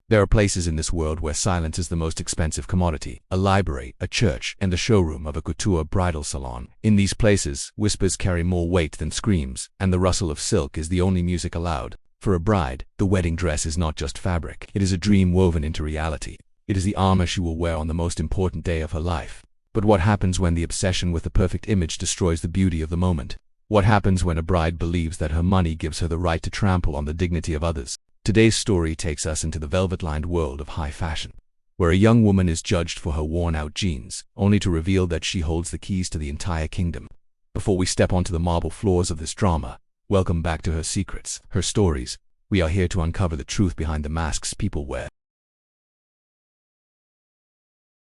There are places in this world where silence is the most expensive commodity: a library, a church, and the showroom of a couture bridal salon. In these places, whispers carry more weight than screams, and the rustle of silk is the only music allowed. For a bride, the wedding dress is not just fabric. It is a dream woven into reality. It is the armor she will wear on the most important day of her life. But what happens when the obsession with the perfect image destroys the beauty of the moment? What happens when a bride believes that her money gives her the right to trample on the dignity of others? Today's story takes us into the velvet-lined world of high fashion, where a young woman is judged for her worn-out jeans, only to reveal that she holds the keys to the entire kingdom. Before we step onto the marble floors of this drama, welcome back to her secrets, her stories. We are here to uncover the truth behind the masks people wear.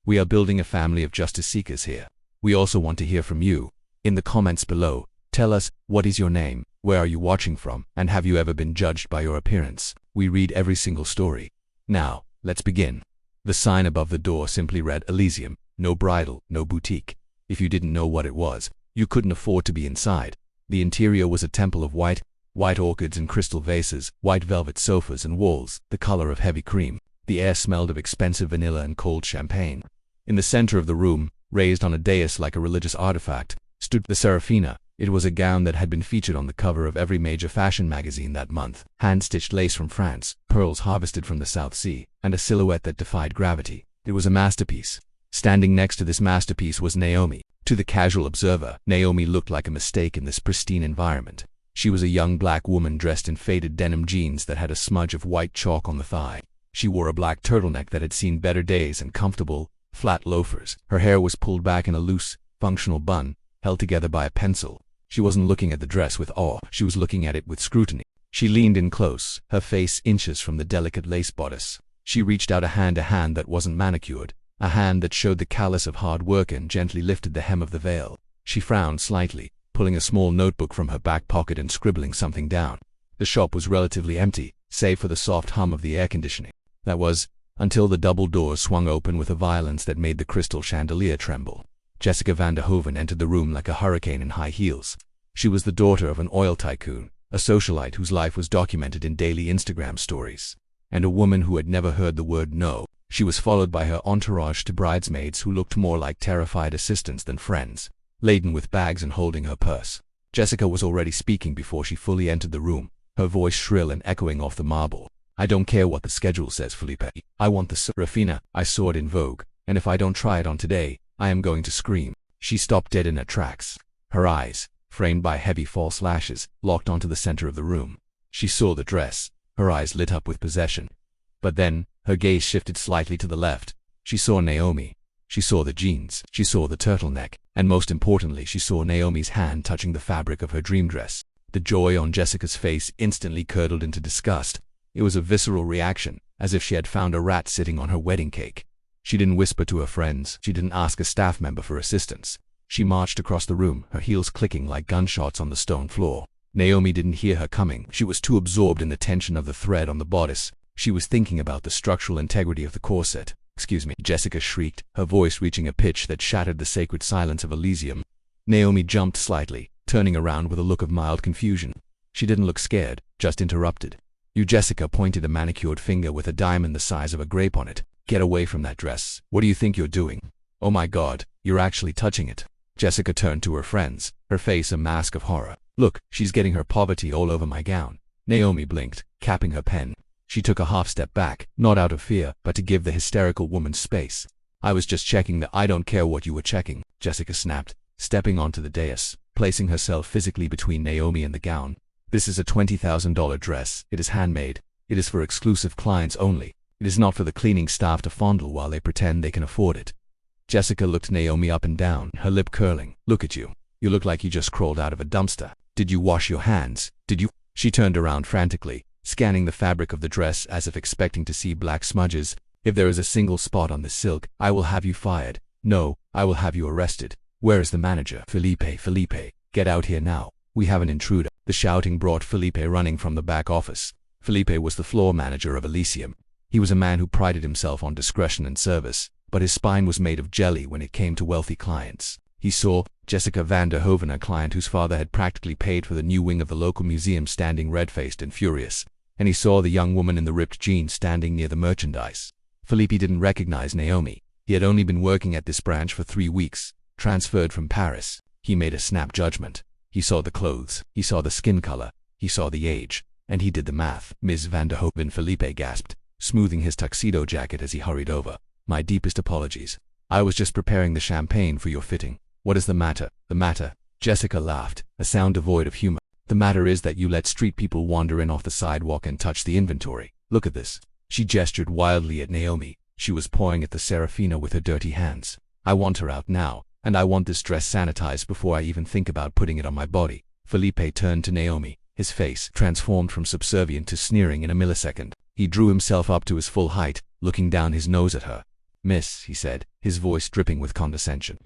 We are building a family of justice seekers here. We also want to hear from you. In the comments below, tell us, what is your name, where are you watching from, and have you ever been judged by your appearance? We read every single story. Now, let's begin. The sign above the door simply read Elysium, no bridal, no boutique. If you didn't know what it was, you couldn't afford to be inside. The interior was a temple of white orchids and crystal vases, white velvet sofas and walls, the color of heavy cream. The air smelled of expensive vanilla and cold champagne. In the center of the room, raised on a dais like a religious artifact, stood the Serafina. It was a gown that had been featured on the cover of every major fashion magazine that month. Hand-stitched lace from France, pearls harvested from the South Sea, and a silhouette that defied gravity. It was a masterpiece. Standing next to this masterpiece was Naomi. To the casual observer, Naomi looked like a mistake in this pristine environment. She was a young black woman dressed in faded denim jeans that had a smudge of white chalk on the thigh. She wore a black turtleneck that had seen better days and comfortable, flat loafers. Her hair was pulled back in a loose, functional bun, held together by a pencil. She wasn't looking at the dress with awe, she was looking at it with scrutiny. She leaned in close, her face inches from the delicate lace bodice. She reached out a hand that wasn't manicured, a hand that showed the callus of hard work, and gently lifted the hem of the veil. She frowned slightly, pulling a small notebook from her back pocket and scribbling something down. The shop was relatively empty, save for the soft hum of the air conditioning. That was, until the double doors swung open with a violence that made the crystal chandelier tremble. Jessica van der Hoven entered the room like a hurricane in high heels. She was the daughter of an oil tycoon, a socialite whose life was documented in daily Instagram stories, and a woman who had never heard the word no. She was followed by her entourage to bridesmaids who looked more like terrified assistants than friends, laden with bags and holding her purse. Jessica was already speaking before she fully entered the room, her voice shrill and echoing off the marble. "I don't care what the schedule says, Felipe. I want the Serafina. I saw it in Vogue, and if I don't try it on today, I am going to scream." She stopped dead in her tracks. Her eyes, framed by heavy false lashes, locked onto the center of the room. She saw the dress. Her eyes lit up with possession. But then, her gaze shifted slightly to the left. She saw Naomi. She saw the jeans. She saw the turtleneck. And most importantly, she saw Naomi's hand touching the fabric of her dream dress. The joy on Jessica's face instantly curdled into disgust. It was a visceral reaction, as if she had found a rat sitting on her wedding cake. She didn't whisper to her friends. She didn't ask a staff member for assistance. She marched across the room, her heels clicking like gunshots on the stone floor. Naomi didn't hear her coming. She was too absorbed in the tension of the thread on the bodice. She was thinking about the structural integrity of the corset. "Excuse me," Jessica shrieked, her voice reaching a pitch that shattered the sacred silence of Elysium. Naomi jumped slightly, turning around with a look of mild confusion. She didn't look scared, just interrupted. "You," Jessica pointed a manicured finger with a diamond the size of a grape on it. "Get away from that dress. What do you think you're doing? Oh my God, you're actually touching it." Jessica turned to her friends, her face a mask of horror. "Look, she's getting her poverty all over my gown." Naomi blinked, capping her pen. She took a half step back, not out of fear, but to give the hysterical woman space. "I was just checking that." "I don't care what you were checking," Jessica snapped, stepping onto the dais, placing herself physically between Naomi and the gown. "This is a $20,000 dress. It is handmade. It is for exclusive clients only. It is not for the cleaning staff to fondle while they pretend they can afford it." Jessica looked Naomi up and down, her lip curling. "Look at you. You look like you just crawled out of a dumpster. Did you wash your hands? Did you?" She turned around frantically, scanning the fabric of the dress as if expecting to see black smudges. "If there is a single spot on this silk, I will have you fired. No, I will have you arrested. Where is the manager?" Felipe, get out here now. We have an intruder." The shouting brought Felipe running from the back office. Felipe was the floor manager of Elysium. He was a man who prided himself on discretion and service, but his spine was made of jelly when it came to wealthy clients. He saw Jessica van der Hoven, a client whose father had practically paid for the new wing of the local museum, standing red-faced and furious. and he saw the young woman in the ripped jeans standing near the merchandise. Felipe didn't recognize Naomi. He had only been working at this branch for 3 weeks, transferred from Paris. He made a snap judgment. He saw the clothes, he saw the skin color, he saw the age, and he did the math. Ms. van der Hoven, Felipe gasped, smoothing his tuxedo jacket as he hurried over. My deepest apologies. I was just preparing the champagne for your fitting. What is the matter? The matter? Jessica laughed, a sound devoid of humor. The matter is that you let street people wander in off the sidewalk and touch the inventory. Look at this. She gestured wildly at Naomi. She was pawing at the Serafina with her dirty hands. I want her out now, and I want this dress sanitized before I even think about putting it on my body. Felipe turned to Naomi, his face transformed from subservient to sneering in a millisecond. He drew himself up to his full height, looking down his nose at her. Miss, he said, his voice dripping with condescension.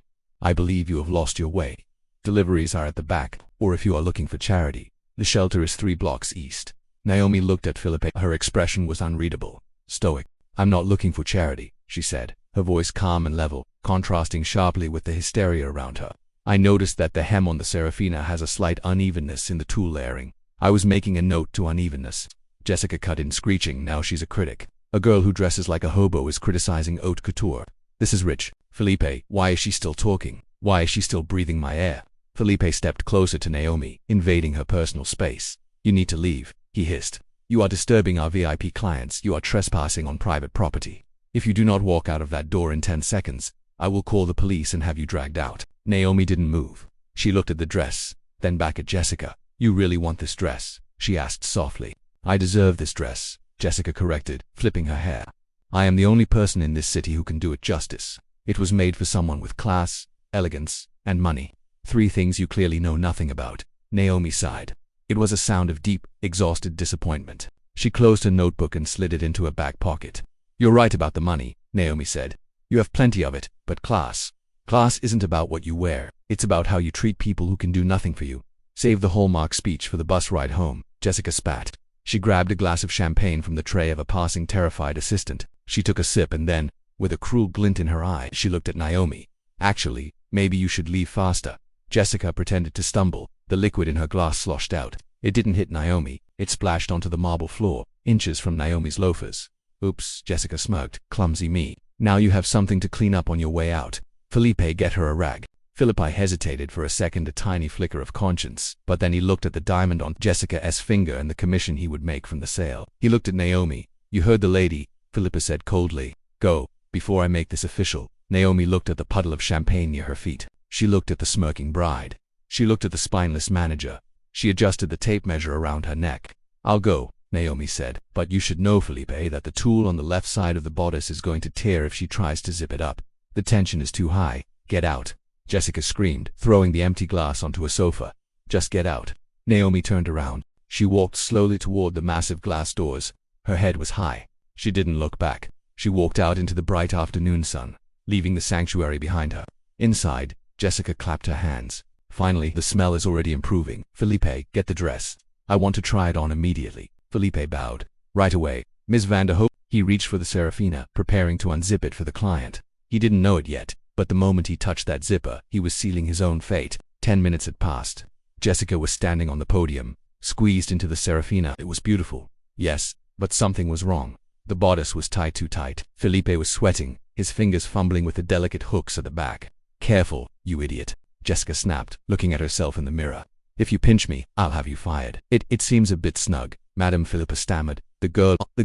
I believe you have lost your way. Deliveries are at the back, or if you are looking for charity, the shelter is 3 blocks east. Naomi looked at Felipe. Her expression was unreadable, stoic. I'm not looking for charity, she said, her voice calm and level, contrasting sharply with the hysteria around her. I noticed that the hem on the Serafina has a slight unevenness in the tulle layering. I was making a note to unevenness. Jessica cut in, screeching, now she's a critic. A girl who dresses like a hobo is criticizing haute couture. This is rich. Felipe, why is she still talking? Why is she still breathing my air? Felipe stepped closer to Naomi, invading her personal space. You need to leave, he hissed. You are disturbing our VIP clients. You are trespassing on private property. If you do not walk out of that door in 10 seconds, I will call the police and have you dragged out. Naomi didn't move. She looked at the dress, then back at Jessica. You really want this dress? She asked softly. I deserve this dress, Jessica corrected, flipping her hair. I am the only person in this city who can do it justice. It was made for someone with class, elegance, and money. 3 things you clearly know nothing about. Naomi sighed. It was a sound of deep, exhausted disappointment. She closed her notebook and slid it into her back pocket. You're right about the money, Naomi said. You have plenty of it, but class. Class isn't about what you wear. It's about how you treat people who can do nothing for you. Save the Hallmark speech for the bus ride home, Jessica spat. She grabbed a glass of champagne from the tray of a passing terrified assistant. She took a sip and then, with a cruel glint in her eye, she looked at Naomi. Actually, maybe you should leave faster. Jessica pretended to stumble. The liquid in her glass sloshed out. It didn't hit Naomi. It splashed onto the marble floor, inches from Naomi's loafers. Oops, Jessica smirked. Clumsy me. Now you have something to clean up on your way out. Felipe, get her a rag. Philippi hesitated for a second, a tiny flicker of conscience, but then he looked at the diamond on Jessica's finger and the commission he would make from the sale. He looked at Naomi. You heard the lady, Philippa said coldly. Go, before I make this official. Naomi looked at the puddle of champagne near her feet. She looked at the smirking bride. She looked at the spineless manager. She adjusted the tape measure around her neck. I'll go, Naomi said, but you should know, Felipe, that the tulle on the left side of the bodice is going to tear if she tries to zip it up. The tension is too high. Get out. Jessica screamed, throwing the empty glass onto a sofa. Just get out. Naomi turned around. She walked slowly toward the massive glass doors. Her head was high. She didn't look back. She walked out into the bright afternoon sun, leaving the sanctuary behind her. Inside, Jessica clapped her hands. Finally, the smell is already improving. Felipe, get the dress. I want to try it on immediately. Felipe bowed. Right away. Ms. van der Hoop. He reached for the Serafina, preparing to unzip it for the client. He didn't know it yet, but the moment he touched that zipper, he was sealing his own fate. 10 minutes had passed. Jessica was standing on the podium, squeezed into the Serafina. It was beautiful. Yes, but something was wrong. The bodice was tied too tight. Felipe was sweating, his fingers fumbling with the delicate hooks at the back. Careful, you idiot, Jessica snapped, looking at herself in the mirror. If you pinch me, I'll have you fired. It seems a bit snug, Madam Philippa stammered. The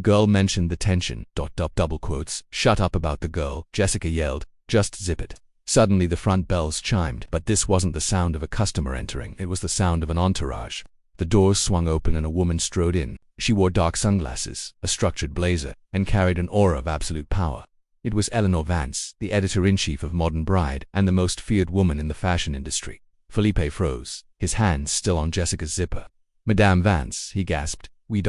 girl mentioned the tension. Double quotes. Shut up about the girl, Jessica yelled. Just zip it. Suddenly the front bells chimed, but this wasn't the sound of a customer entering. It was the sound of an entourage. The doors swung open and a woman strode in. She wore dark sunglasses, a structured blazer, and carried an aura of absolute power. It was Eleanor Vance, the editor-in-chief of Modern Bride and the most feared woman in the fashion industry. Felipe froze, his hands still on Jessica's zipper. Madame Vance, he gasped. We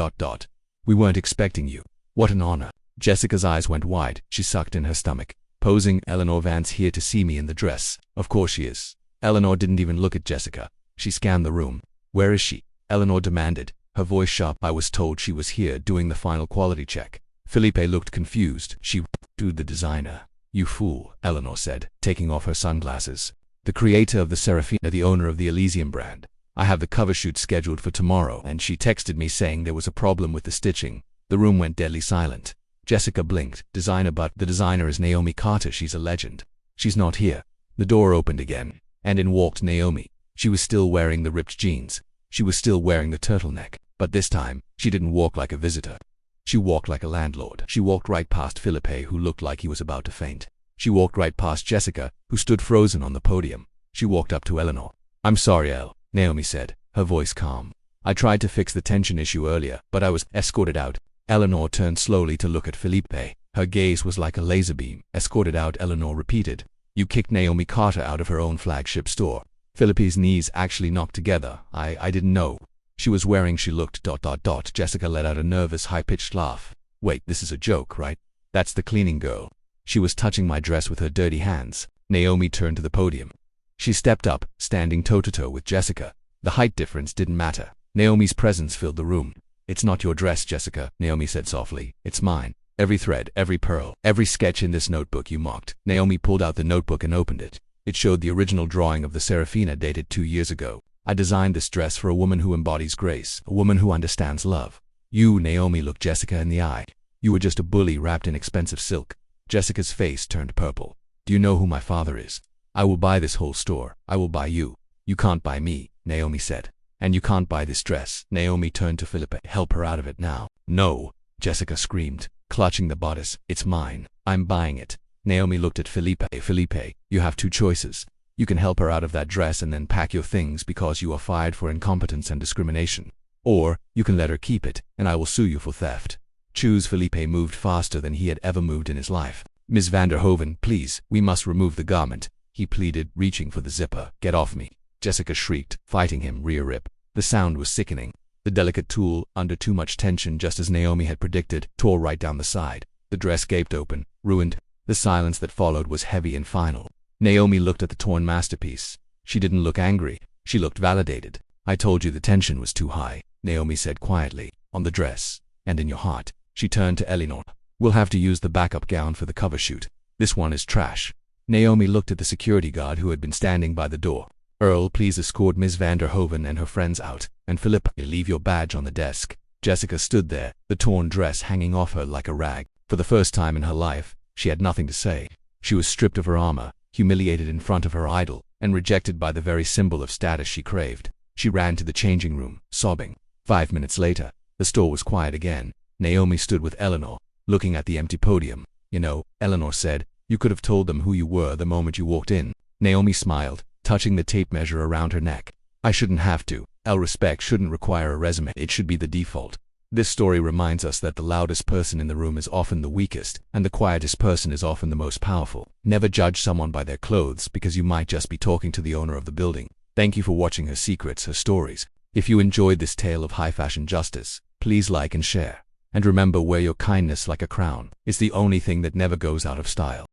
weren't expecting you. What an honor. Jessica's eyes went wide. She sucked in her stomach. Posing, Eleanor Vance here to see me in the dress. Of course she is. Eleanor didn't even look at Jessica. She scanned the room. Where is she? Eleanor demanded, her voice sharp. I was told she was here doing the final quality check. Felipe looked confused. She to the designer. You fool, Eleanor said, taking off her sunglasses. The creator of the Serafina, the owner of the Elysium brand. I have the cover shoot scheduled for tomorrow, and she texted me saying there was a problem with the stitching. The room went deadly silent. Jessica blinked. Designer, but the designer is Naomi Carter. She's a legend. She's not here. The door opened again, and in walked Naomi. She was still wearing the ripped jeans. She was still wearing the turtleneck, but this time, she didn't walk like a visitor. She walked like a landlord. She walked right past Felipe, who looked like he was about to faint. She walked right past Jessica, who stood frozen on the podium. She walked up to Eleanor. "I'm sorry, Elle," Naomi said, her voice calm. "I tried to fix the tension issue earlier, but I was escorted out." Eleanor turned slowly to look at Felipe. Her gaze was like a laser beam. "Escorted out," Eleanor repeated. "You kicked Naomi Carter out of her own flagship store." Felipe's knees actually knocked together. I didn't know. She was wearing, she looked ... Jessica let out a nervous, high-pitched laugh. "Wait, this is a joke, right? That's the cleaning girl. She was touching my dress with her dirty hands." Naomi turned to the podium. She stepped up, standing toe-to-toe with Jessica. The height difference didn't matter. Naomi's presence filled the room. "It's not your dress, Jessica," Naomi said softly. "It's mine. Every thread, every pearl, every sketch in this notebook you mocked." Naomi pulled out the notebook and opened it. It showed the original drawing of the Serafina dated 2 years ago. "I designed this dress for a woman who embodies grace, a woman who understands love. You," Naomi looked Jessica in the eye. "You were just a bully wrapped in expensive silk." Jessica's face turned purple. "Do you know who my father is? I will buy this whole store. I will buy you." "You can't buy me," Naomi said. "And you can't buy this dress." Naomi turned to Felipe. "Help her out of it now." "No," Jessica screamed, clutching the bodice. "It's mine. I'm buying it." Naomi looked at Felipe. "Felipe, you have 2 choices. You can help her out of that dress and then pack your things because you are fired for incompetence and discrimination. Or, you can let her keep it, and I will sue you for theft. Choose." Felipe moved faster than he had ever moved in his life. "Ms. Vanderhoven, please, we must remove the garment," he pleaded, reaching for the zipper. "Get off me." Jessica shrieked, fighting him, rear rip. The sound was sickening. The delicate tool, under too much tension just as Naomi had predicted, tore right down the side. The dress gaped open, ruined. The silence that followed was heavy and final. Naomi looked at the torn masterpiece. She didn't look angry. She looked validated. "I told you the tension was too high," Naomi said quietly. "On the dress. And in your heart." She turned to Eleanor. "We'll have to use the backup gown for the cover shoot. This one is trash." Naomi looked at the security guard who had been standing by the door. "Earl, please escort Ms. Vanderhoven and her friends out. And Philip, leave your badge on the desk." Jessica stood there, the torn dress hanging off her like a rag. For the first time in her life, she had nothing to say. She was stripped of her armor, humiliated in front of her idol, and rejected by the very symbol of status she craved. She ran to the changing room, sobbing. 5 minutes later, the store was quiet again. Naomi stood with Eleanor, looking at the empty podium. "You know," Eleanor said, "you could have told them who you were the moment you walked in." Naomi smiled, touching the tape measure around her neck. "I shouldn't have to. Respect shouldn't require a resume. It should be the default." This story reminds us that the loudest person in the room is often the weakest, and the quietest person is often the most powerful. Never judge someone by their clothes, because you might just be talking to the owner of the building. Thank you for watching Her Secrets, Her Stories. If you enjoyed this tale of high fashion justice, please like and share. And remember, wear your kindness like a crown. It's the only thing that never goes out of style.